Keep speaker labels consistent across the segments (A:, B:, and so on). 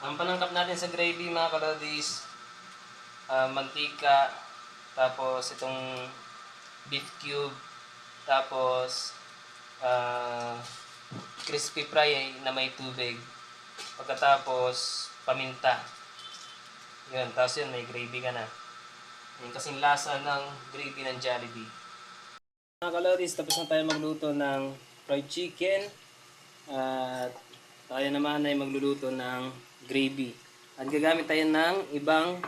A: Ang panangkap natin sa gravy mga kalodis, mantika, tapos itong beef cube, tapos crispy fry na may tubig. Pagkatapos, paminta. Yun, tapos yun, may gravy ka na. Yun kasing lasa ng gravy ng Jollibee. Mga kalodis, tapos na tayo magluto ng fried chicken. At tayo naman ay magluluto ng gravy. At gagamit tayo ng ibang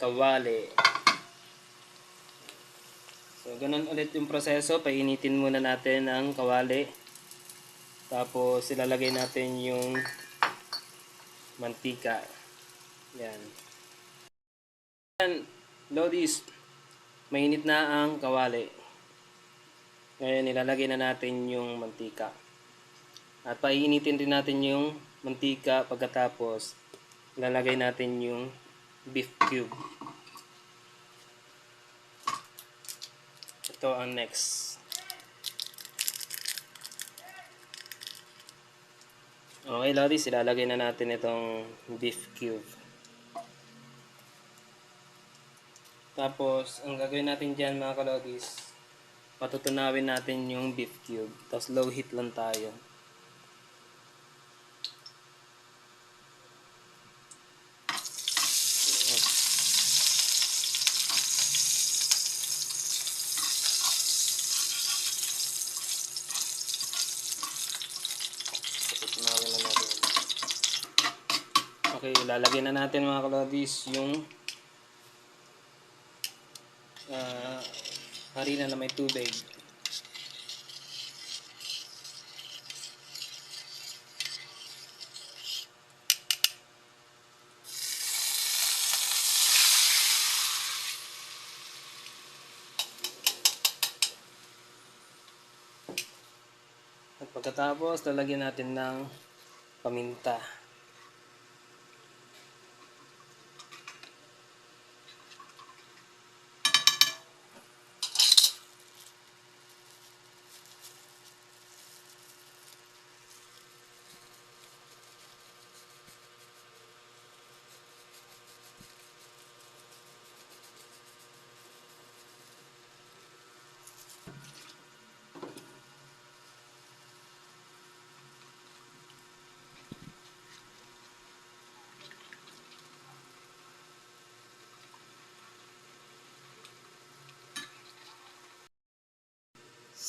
A: kawali. So, ganun ulit yung proseso. Painitin muna natin ang kawali. Tapos, ilalagay natin yung mantika. Yan. Yan, lodis. Mainit na ang kawali. Ngayon, ilalagay na natin yung mantika. At painitin rin natin yung mantika pagkatapos ilalagay natin yung beef cube. Ito ang next. Okay, lodis, ilalagay na natin itong beef cube. Tapos, ang gagawin natin dyan mga kalodis, patutunawin natin yung beef cube. Tapos low heat lang tayo. Patutunawin na natin. Okay, ilalagay na natin mga kalodis yung harina na may tubig. At pagkatapos, lalagyan natin ng paminta.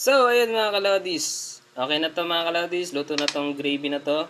A: So, ayun mga kalodis. Okay na to mga kalodis. Luto na tong gravy na to.